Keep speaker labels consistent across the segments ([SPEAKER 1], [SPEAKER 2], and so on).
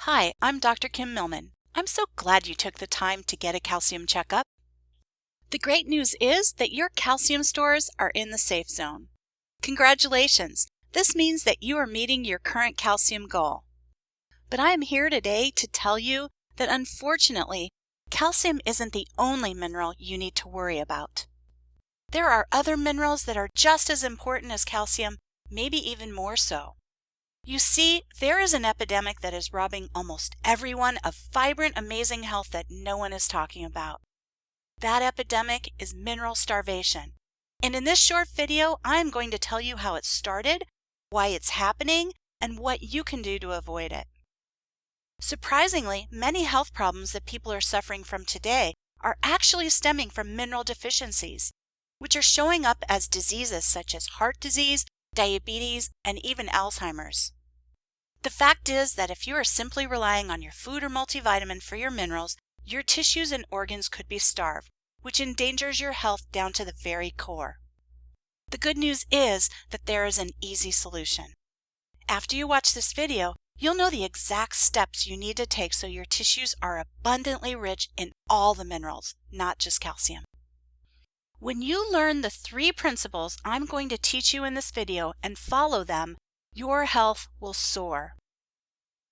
[SPEAKER 1] Hi, I'm Dr. Kim Millman. I'm so glad you took the time to get a calcium checkup. The great news is that your calcium stores are in the safe zone. Congratulations! This means that you are meeting your current calcium goal. But I am here today to tell you that unfortunately, calcium isn't the only mineral you need to worry about. There are other minerals that are just as important as calcium, maybe even more so. You see, there is an epidemic that is robbing almost everyone of vibrant, amazing health that no one is talking about. That epidemic is mineral starvation. And in this short video, I am going to tell you how it started, why it's happening, and what you can do to avoid it. Surprisingly, many health problems that people are suffering from today are actually stemming from mineral deficiencies, which are showing up as diseases such as heart disease, diabetes, and even Alzheimer's. The fact is that if you are simply relying on your food or multivitamin for your minerals, your tissues and organs could be starved, which endangers your health down to the very core. The good news is that there is an easy solution. After you watch this video, you'll know the exact steps you need to take so your tissues are abundantly rich in all the minerals, not just calcium. When you learn the 3 principles I'm going to teach you in this video and follow them, your health will soar.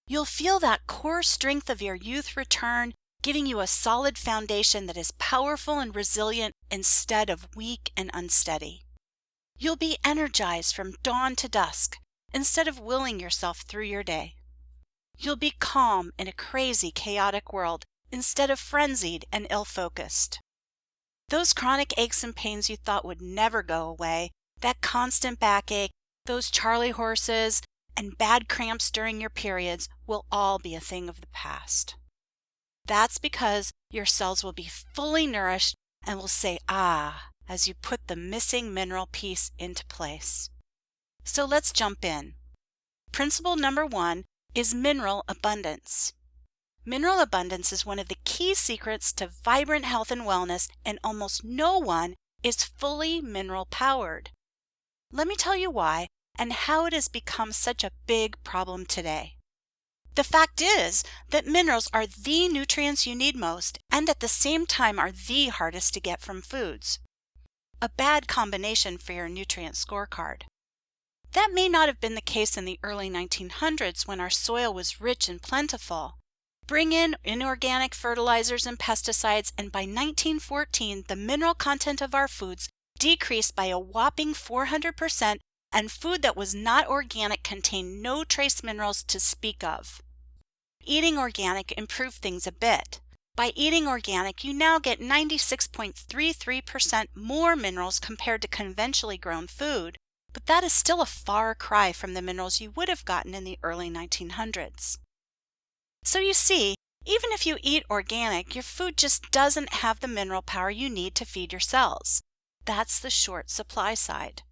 [SPEAKER 1] You'll feel that core strength of your youth return, giving you a solid foundation that is powerful and resilient instead of weak and unsteady. You'll be energized from dawn to dusk instead of willing yourself through your day. You'll be calm in a crazy, chaotic world instead of frenzied and ill-focused. Those chronic aches and pains you thought would never go away, that constant backache, those Charlie horses, and bad cramps during your periods will all be a thing of the past. That's because your cells will be fully nourished and will say "ah" as you put the missing mineral piece into place. So let's jump in. Principle number 1 is mineral abundance. Mineral abundance is one of the key secrets to vibrant health and wellness, and almost no one is fully mineral powered. Let me tell you why and how it has become such a big problem today. The fact is that minerals are the nutrients you need most and at the same time are the hardest to get from foods. A bad combination for your nutrient scorecard. That may not have been the case in the early 1900s when our soil was rich and plentiful. Bring in inorganic fertilizers and pesticides, and by 1914 the mineral content of our foods decreased by a whopping 400%, and food that was not organic contained no trace minerals to speak of. Eating organic improved things a bit. By eating organic, you now get 96.33% more minerals compared to conventionally grown food, but that is still a far cry from the minerals you would have gotten in the early 1900s. So you see, even if you eat organic, your food just doesn't have the mineral power you need to feed your cells. That's the short supply side.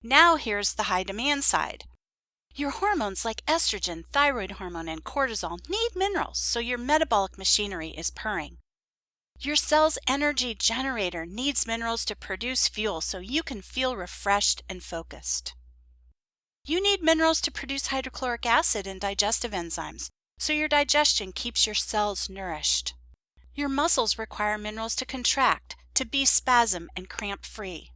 [SPEAKER 1] Now here's the high demand side. Your hormones like estrogen, thyroid hormone, and cortisol need minerals so your metabolic machinery is purring. Your cell's energy generator needs minerals to produce fuel so you can feel refreshed and focused. You need minerals to produce hydrochloric acid and digestive enzymes so your digestion keeps your cells nourished. Your muscles require minerals to contract, to be spasm and cramp free.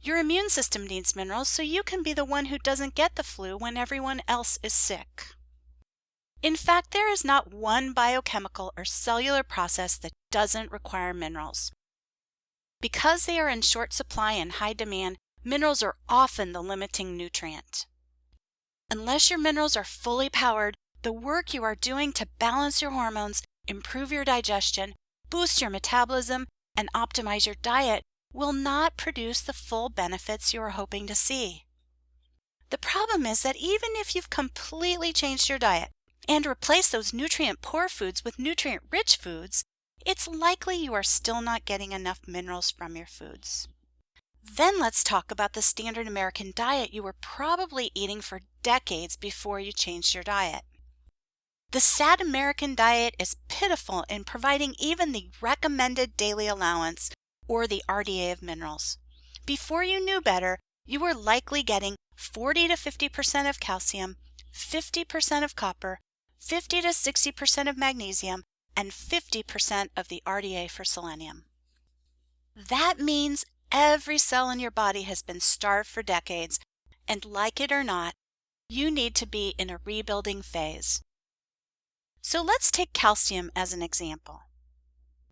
[SPEAKER 1] Your immune system needs minerals so you can be the one who doesn't get the flu when everyone else is sick. In fact, there is not one biochemical or cellular process that doesn't require minerals. Because they are in short supply and high demand, minerals are often the limiting nutrient. Unless your minerals are fully powered, the work you are doing to balance your hormones, improve your digestion, boost your metabolism, and optimize your diet will not produce the full benefits you are hoping to see. The problem is that even if you've completely changed your diet and replaced those nutrient-poor foods with nutrient-rich foods, it's likely you are still not getting enough minerals from your foods. Then let's talk about the standard American diet you were probably eating for decades before you changed your diet. The sad American diet is pitiful in providing even the recommended daily allowance or the RDA of minerals. Before you knew better, you were likely getting 40 to 50% of calcium, 50% of copper, 50 to 60% of magnesium, and 50% of the RDA for selenium. That means every cell in your body has been starved for decades, and like it or not, you need to be in a rebuilding phase. So let's take calcium as an example.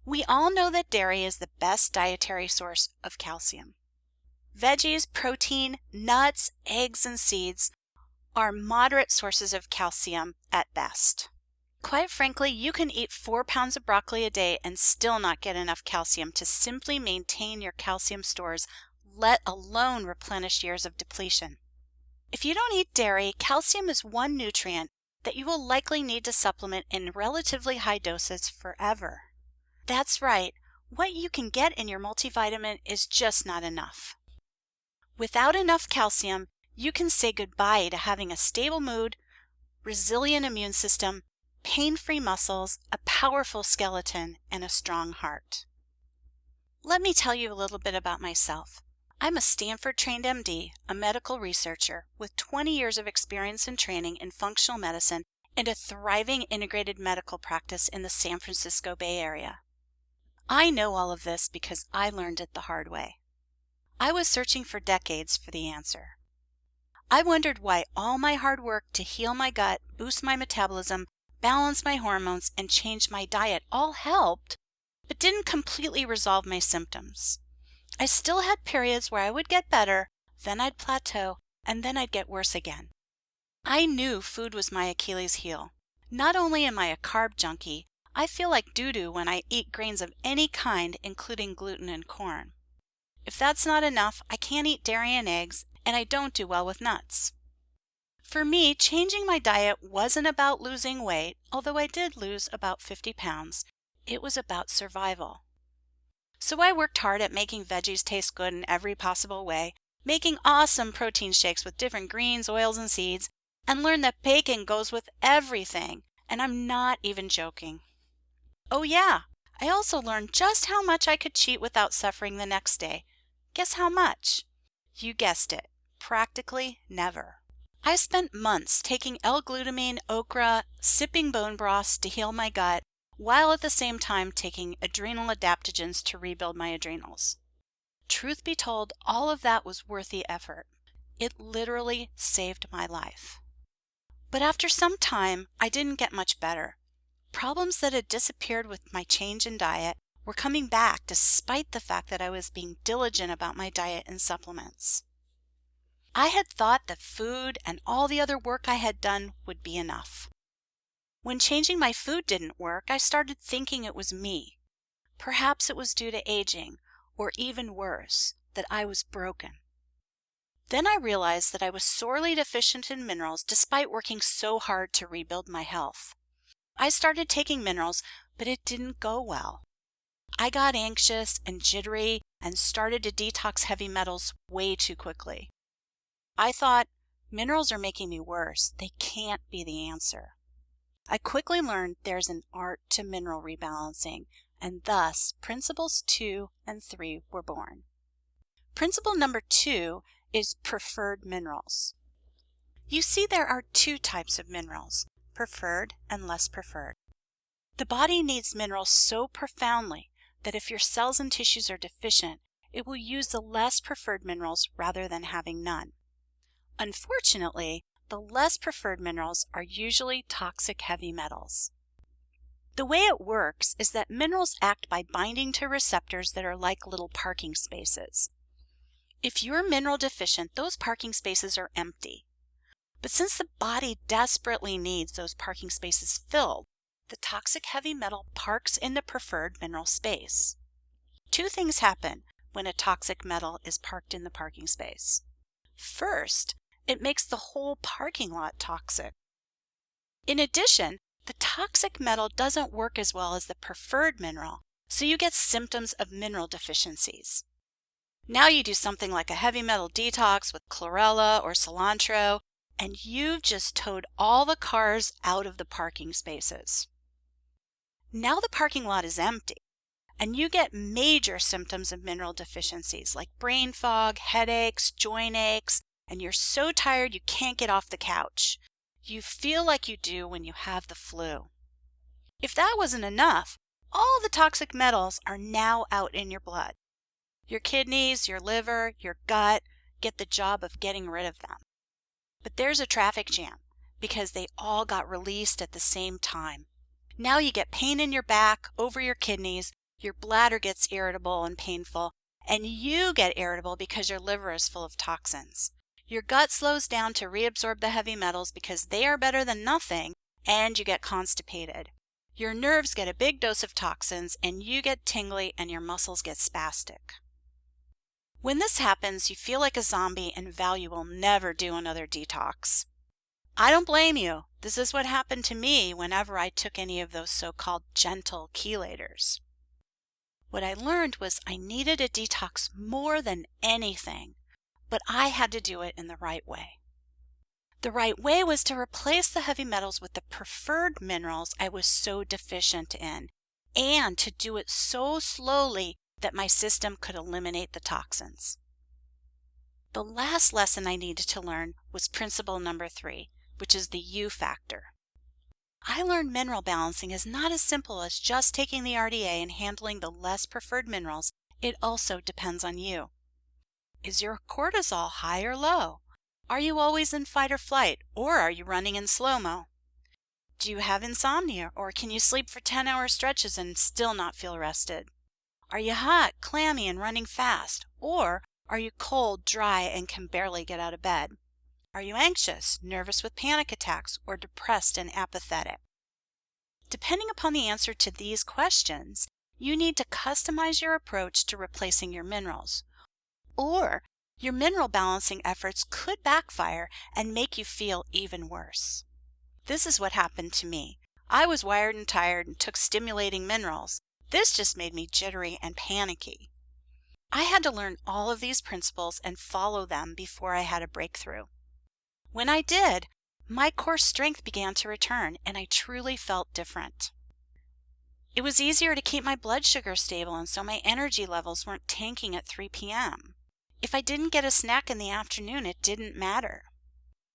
[SPEAKER 1] We all know that dairy is the best dietary source of calcium. Veggies, protein, nuts, eggs, and seeds are moderate sources of calcium at best. Quite frankly, you can eat 4 pounds of broccoli a day and still not get enough calcium to simply maintain your calcium stores, let alone replenish years of depletion. If you don't eat dairy, calcium is one nutrient that you will likely need to supplement in relatively high doses forever. That's right, what you can get in your multivitamin is just not enough. Without enough calcium, you can say goodbye to having a stable mood, resilient immune system, pain-free muscles, a powerful skeleton, and a strong heart. Let me tell you a little bit about myself. I'm a Stanford-trained MD, a medical researcher with 20 years of experience and training in functional medicine and a thriving integrated medical practice in the San Francisco Bay Area. I know all of this because I learned it the hard way. I was searching for decades for the answer. I wondered why all my hard work to heal my gut, boost my metabolism, balance my hormones, and change my diet all helped, but didn't completely resolve my symptoms. I still had periods where I would get better, then I'd plateau, and then I'd get worse again. I knew food was my Achilles heel. Not only am I a carb junkie, I feel like doo-doo when I eat grains of any kind, including gluten and corn. If that's not enough, I can't eat dairy and eggs, and I don't do well with nuts. For me, changing my diet wasn't about losing weight, although I did lose about 50 pounds. It was about survival. So I worked hard at making veggies taste good in every possible way, making awesome protein shakes with different greens, oils, and seeds, and learned that bacon goes with everything, and I'm not even joking. Oh yeah, I also learned just how much I could cheat without suffering the next day. Guess how much? You guessed it, practically never. I spent months taking L-glutamine, okra, sipping bone broths to heal my gut, while at the same time taking adrenal adaptogens to rebuild my adrenals. Truth be told, all of that was worth the effort. It literally saved my life. But after some time, I didn't get much better. Problems that had disappeared with my change in diet were coming back despite the fact that I was being diligent about my diet and supplements. I had thought that food and all the other work I had done would be enough. When changing my food didn't work, I started thinking it was me. Perhaps it was due to aging, or even worse, that I was broken. Then I realized that I was sorely deficient in minerals despite working so hard to rebuild my health. I started taking minerals, but it didn't go well. I got anxious and jittery and started to detox heavy metals way too quickly. I thought, minerals are making me worse. They can't be the answer. I quickly learned there's an art to mineral rebalancing, and thus Principles 2 and 3 were born. Principle number 2 is preferred minerals. You see, there are 2 types of minerals, preferred and less preferred. The body needs minerals so profoundly that if your cells and tissues are deficient, it will use the less preferred minerals rather than having none. Unfortunately, the less preferred minerals are usually toxic heavy metals. The way it works is that minerals act by binding to receptors that are like little parking spaces. If you're mineral deficient, those parking spaces are empty. But since the body desperately needs those parking spaces filled, the toxic heavy metal parks in the preferred mineral space. 2 things happen when a toxic metal is parked in the parking space. First, it makes the whole parking lot toxic. In addition, the toxic metal doesn't work as well as the preferred mineral, so you get symptoms of mineral deficiencies. Now you do something like a heavy metal detox with chlorella or cilantro, and you've just towed all the cars out of the parking spaces. Now the parking lot is empty, and you get major symptoms of mineral deficiencies like brain fog, headaches, joint aches, and you're so tired you can't get off the couch. You feel like you do when you have the flu. If that wasn't enough, all the toxic metals are now out in your blood. Your kidneys, your liver, your gut get the job of getting rid of them. But there's a traffic jam because they all got released at the same time. Now you get pain in your back, over your kidneys, your bladder gets irritable and painful, and you get irritable because your liver is full of toxins. Your gut slows down to reabsorb the heavy metals because they are better than nothing, and you get constipated. Your nerves get a big dose of toxins, and you get tingly and your muscles get spastic. When this happens, you feel like a zombie and vow you will never do another detox. I don't blame you. This is what happened to me whenever I took any of those so-called gentle chelators. What I learned was I needed a detox more than anything, but I had to do it in the right way. The right way was to replace the heavy metals with the preferred minerals I was so deficient in, and to do it so slowly that my system could eliminate the toxins. The last lesson I needed to learn was principle number 3, which is the U factor. I learned mineral balancing is not as simple as just taking the RDA and handling the less preferred minerals. It also depends on you. Is your cortisol high or low? Are you always in fight or flight, or are you running in slow-mo? Do you have insomnia, or can you sleep for 10-hour stretches and still not feel rested? Are you hot, clammy, and running fast, or are you cold, dry, and can barely get out of bed? Are you anxious, nervous with panic attacks, or depressed and apathetic? Depending upon the answer to these questions, you need to customize your approach to replacing your minerals. Or your mineral balancing efforts could backfire and make you feel even worse. This is what happened to me. I was wired and tired and took stimulating minerals. This just made me jittery and panicky. I had to learn all of these principles and follow them before I had a breakthrough. When I did, my core strength began to return and I truly felt different. It was easier to keep my blood sugar stable, and so my energy levels weren't tanking at 3 p.m. If I didn't get a snack in the afternoon, it didn't matter.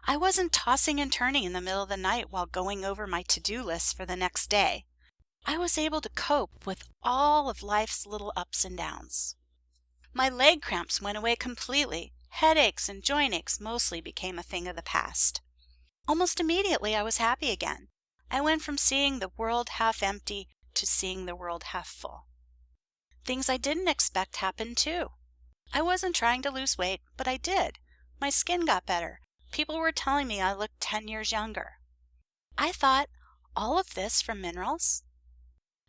[SPEAKER 1] I wasn't tossing and turning in the middle of the night while going over my to-do list for the next day. I was able to cope with all of life's little ups and downs. My leg cramps went away completely. Headaches and joint aches mostly became a thing of the past. Almost immediately, I was happy again. I went from seeing the world half empty to seeing the world half full. Things I didn't expect happened too. I wasn't trying to lose weight, but I did. My skin got better. People were telling me I looked 10 years younger. I thought, all of this from minerals?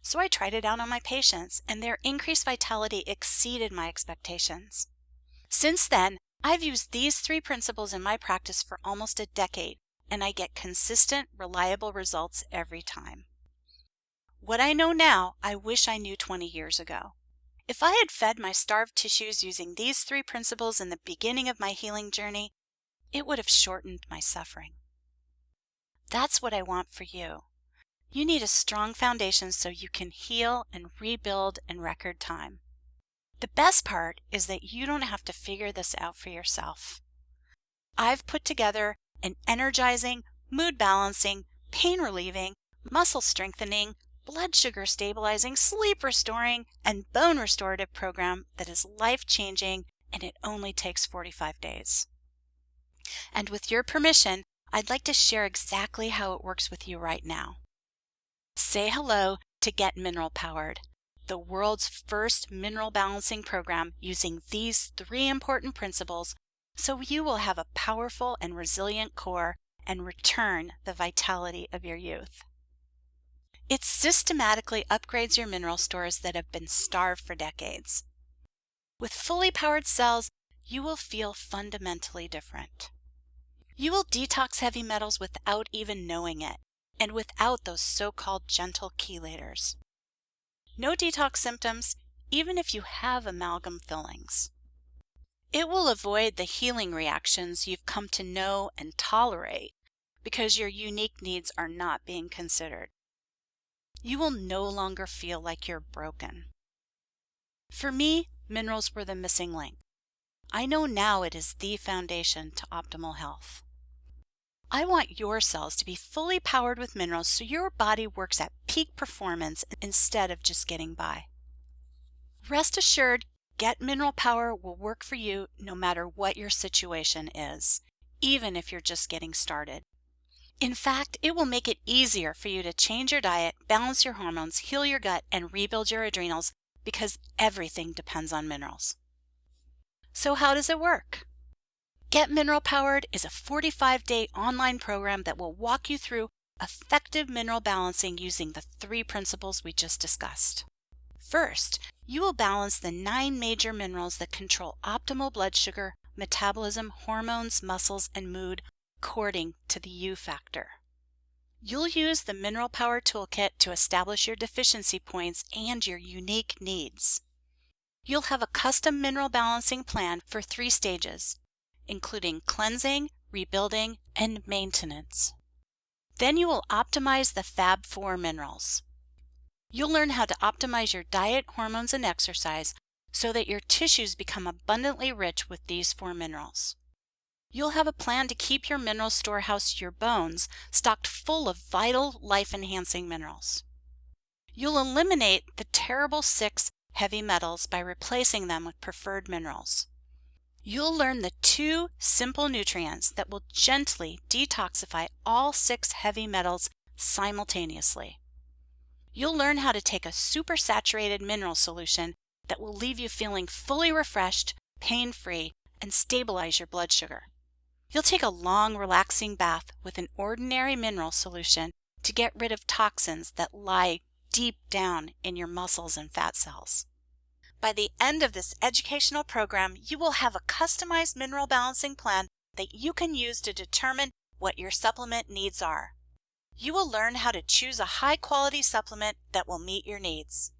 [SPEAKER 1] So I tried it out on my patients, and their increased vitality exceeded my expectations. Since then, I've used these 3 principles in my practice for almost a decade, and I get consistent, reliable results every time. What I know now, I wish I knew 20 years ago. If I had fed my starved tissues using these 3 principles in the beginning of my healing journey, it would have shortened my suffering. That's what I want for you. You need a strong foundation so you can heal and rebuild in record time. The best part is that you don't have to figure this out for yourself. I've put together an energizing, mood balancing, pain relieving, muscle strengthening, blood sugar stabilizing, sleep restoring, and bone restorative program that is life-changing, and it only takes 45 days. And with your permission, I'd like to share exactly how it works with you right now. Say hello to Get Mineral Powered, the world's first mineral balancing program using these 3 important principles so you will have a powerful and resilient core and return the vitality of your youth. It systematically upgrades your mineral stores that have been starved for decades. With fully powered cells, you will feel fundamentally different. You will detox heavy metals without even knowing it, and without those so-called gentle chelators. No detox symptoms, even if you have amalgam fillings. It will avoid the healing reactions you've come to know and tolerate because your unique needs are not being considered. You will no longer feel like you're broken. For me, minerals were the missing link. I know now it is the foundation to optimal health. I want your cells to be fully powered with minerals so your body works at peak performance instead of just getting by. Rest assured, Get Mineral Power will work for you no matter what your situation is, even if you're just getting started. In fact, it will make it easier for you to change your diet, balance your hormones, heal your gut, and rebuild your adrenals because everything depends on minerals. So how does it work? Get Mineral Powered is a 45-day online program that will walk you through effective mineral balancing using the 3 principles we just discussed. First, you will balance the 9 major minerals that control optimal blood sugar, metabolism, hormones, muscles, and mood according to the U factor. You'll use the Mineral Power Toolkit to establish your deficiency points and your unique needs. You'll have a custom mineral balancing plan for 3 stages, including cleansing, rebuilding, and maintenance. Then you will optimize the Fab 4 minerals. You'll learn how to optimize your diet, hormones, and exercise so that your tissues become abundantly rich with these 4 minerals. You'll have a plan to keep your mineral storehouse, your bones, stocked full of vital, life-enhancing minerals. You'll eliminate the terrible 6 heavy metals by replacing them with preferred minerals. You'll learn the 2 simple nutrients that will gently detoxify all 6 heavy metals simultaneously. You'll learn how to take a supersaturated mineral solution that will leave you feeling fully refreshed, pain-free, and stabilize your blood sugar. You'll take a long, relaxing bath with an ordinary mineral solution to get rid of toxins that lie deep down in your muscles and fat cells. By the end of this educational program, you will have a customized mineral balancing plan that you can use to determine what your supplement needs are. You will learn how to choose a high-quality supplement that will meet your needs.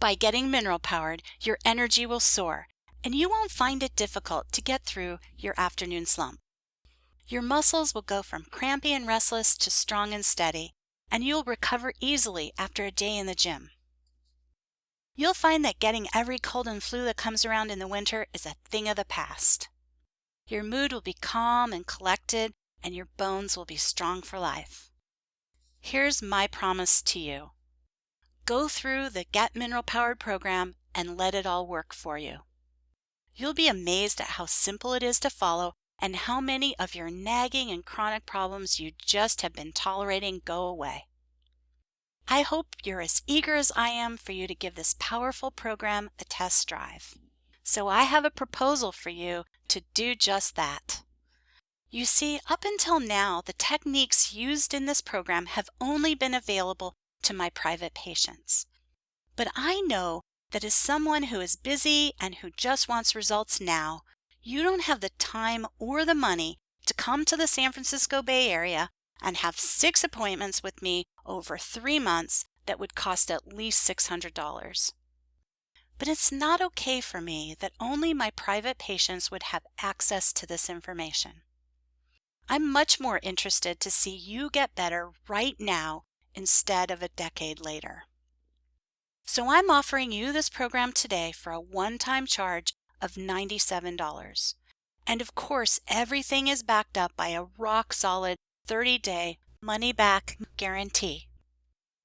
[SPEAKER 1] By getting mineral powered, your energy will soar, and you won't find it difficult to get through your afternoon slump. Your muscles will go from crampy and restless to strong and steady, and you'll recover easily after a day in the gym. You'll find that getting every cold and flu that comes around in the winter is a thing of the past. Your mood will be calm and collected, and your bones will be strong for life. Here's my promise to you. Go through the Get Mineral Powered program and let it all work for you. You'll be amazed at how simple it is to follow and how many of your nagging and chronic problems you just have been tolerating go away. I hope you're as eager as I am for you to give this powerful program a test drive. So I have a proposal for you to do just that. You see, up until now, the techniques used in this program have only been available to my private patients. But I know that as someone who is busy and who just wants results now, you don't have the time or the money to come to the San Francisco Bay Area and have 6 appointments with me over 3 months that would cost at least $600. But it's not okay for me that only my private patients would have access to this information. I'm much more interested to see you get better right now instead of a decade later. So I'm offering you this program today for a one-time charge of $97. And of course, everything is backed up by a rock-solid 30-day money-back guarantee.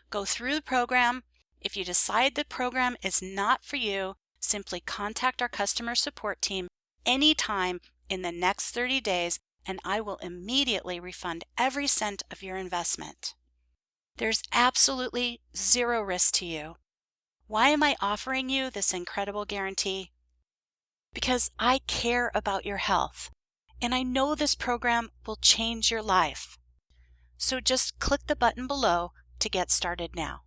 [SPEAKER 1] Go through the program. If you decide the program is not for you, simply contact our customer support team anytime in the next 30 days and I will immediately refund every cent of your investment. There's absolutely 0 risk to you. Why am I offering you this incredible guarantee? Because I care about your health, and I know this program will change your life. So just click the button below to get started now.